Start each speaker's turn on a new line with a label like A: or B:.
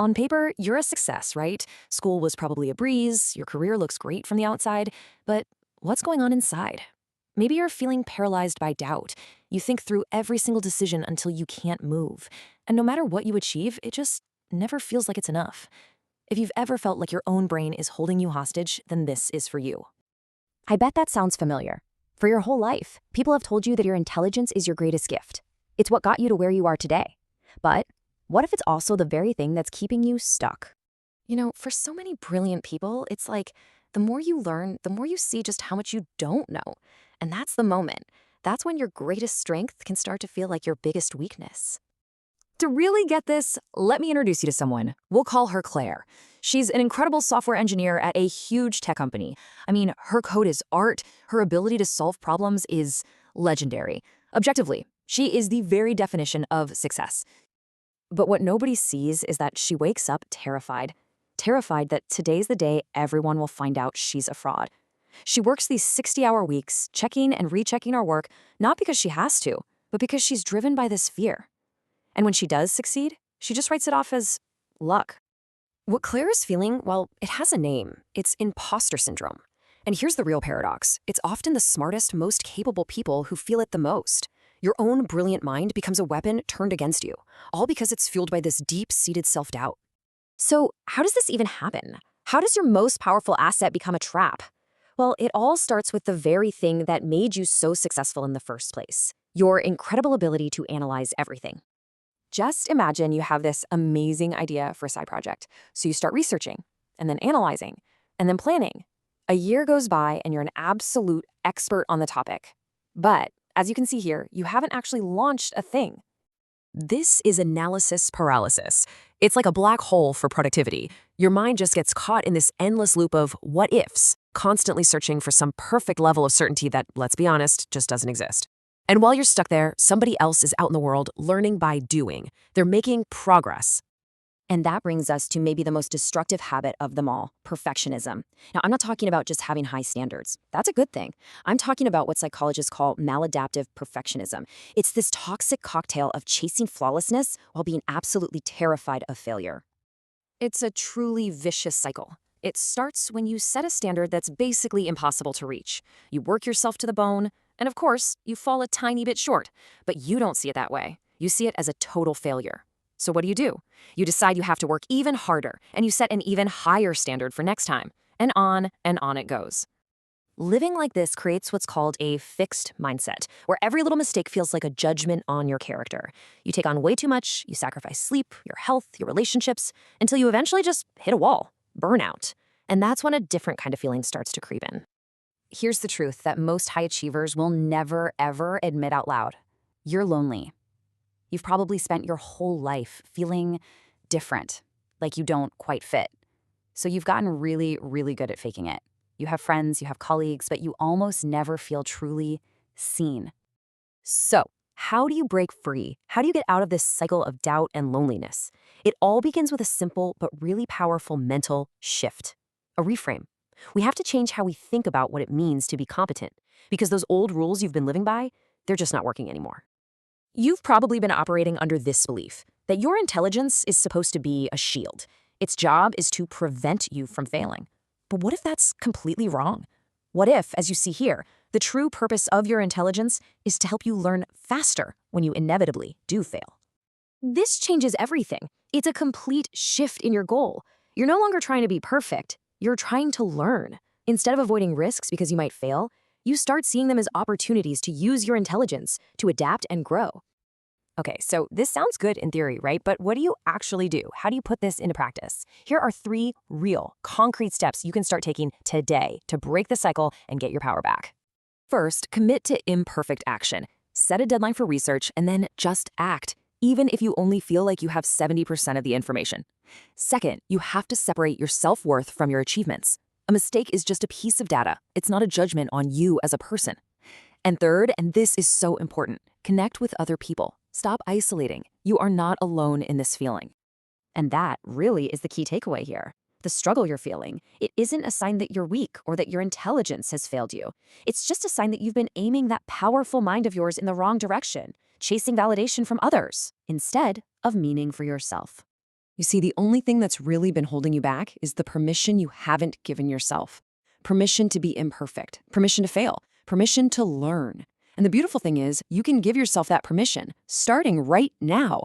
A: On paper, you're a success, right? School was probably a breeze, your career looks great from the outside, but what's going on inside? Maybe you're feeling paralyzed by doubt. You think through every single decision until you can't move. And no matter what you achieve, it just never feels like it's enough. If you've ever felt like your own brain is holding you hostage, then this is for you.
B: I bet that sounds familiar. For your whole life, people have told you that your intelligence is your greatest gift. It's what got you to where you are today. But what if it's also the very thing that's keeping you stuck?
A: For so many brilliant people, it's like the more you learn, the more you see just how much you don't know. And that's the moment. That's when your greatest strength can start to feel like your biggest weakness. To really get this, let me introduce you to someone. We'll call her Claire. She's an incredible software engineer at a huge tech company. I mean, her code is art. Her ability to solve problems is legendary. Objectively, she is the very definition of success. But what nobody sees is that she wakes up terrified. Terrified that today's the day everyone will find out she's a fraud. She works these 60-hour weeks, checking and rechecking her work, not because she has to, but because she's driven by this fear. And when she does succeed, she just writes it off as luck. What Claire is feeling, well, it has a name. It's imposter syndrome. And here's the real paradox. It's often the smartest, most capable people who feel it the most. Your own brilliant mind becomes a weapon turned against you, all because it's fueled by this deep-seated self-doubt. So how does this even happen? How does your most powerful asset become a trap? Well, it all starts with the very thing that made you so successful in the first place, your incredible ability to analyze everything. Just imagine you have this amazing idea for a side project. So you start researching, and then analyzing, and then planning. A year goes by and you're an absolute expert on the topic. But as you can see here, you haven't actually launched a thing. This is analysis paralysis. It's like a black hole for productivity. Your mind just gets caught in this endless loop of what ifs, constantly searching for some perfect level of certainty that, let's be honest, just doesn't exist. And while you're stuck there, somebody else is out in the world learning by doing. They're making progress.
B: And that brings us to maybe the most destructive habit of them all, perfectionism. Now, I'm not talking about just having high standards. That's a good thing. I'm talking about what psychologists call maladaptive perfectionism. It's this toxic cocktail of chasing flawlessness while being absolutely terrified of failure.
A: It's a truly vicious cycle. It starts when you set a standard that's basically impossible to reach. You work yourself to the bone, and of course, you fall a tiny bit short. But you don't see it that way. You see it as a total failure. So what do? You decide you have to work even harder, and you set an even higher standard for next time. And on it goes. Living like this creates what's called a fixed mindset, where every little mistake feels like a judgment on your character. You take on way too much, you sacrifice sleep, your health, your relationships, until you eventually just hit a wall, burnout. And that's when a different kind of feeling starts to creep in. Here's the truth that most high achievers will never, ever admit out loud.
B: You're lonely. You've probably spent your whole life feeling different, like you don't quite fit. So you've gotten really, really good at faking it. You have friends, you have colleagues, but you almost never feel truly seen. So, how do you break free? How do you get out of this cycle of doubt and loneliness? It all begins with a simple but really powerful mental shift, a reframe. We have to change how we think about what it means to be competent, because those old rules you've been living by, they're just not working anymore. You've probably been operating under this belief that your intelligence is supposed to be a shield. Its job is to prevent you from failing. But what if that's completely wrong? What if, as you see here, the true purpose of your intelligence is to help you learn faster when you inevitably do fail? This changes everything. It's a complete shift in your goal. You're no longer trying to be perfect. You're trying to learn. Instead of avoiding risks because you might fail, you start seeing them as opportunities to use your intelligence to adapt and grow. Okay, so this sounds good in theory, right? But what do you actually do? How do you put this into practice? Here are 3 real, concrete steps you can start taking today to break the cycle and get your power back. First, commit to imperfect action. Set a deadline for research and then just act, even if you only feel like you have 70% of the information. Second, you have to separate your self-worth from your achievements. A mistake is just a piece of data. It's not a judgment on you as a person. And third, and this is so important, connect with other people. Stop isolating. You are not alone in this feeling. And that really is the key takeaway here. The struggle you're feeling, it isn't a sign that you're weak or that your intelligence has failed you. It's just a sign that you've been aiming that powerful mind of yours in the wrong direction, chasing validation from others, instead of meaning for yourself. You see, the only thing that's really been holding you back is the permission you haven't given yourself. Permission to be imperfect, permission to fail, permission to learn. And the beautiful thing is, you can give yourself that permission, starting right now.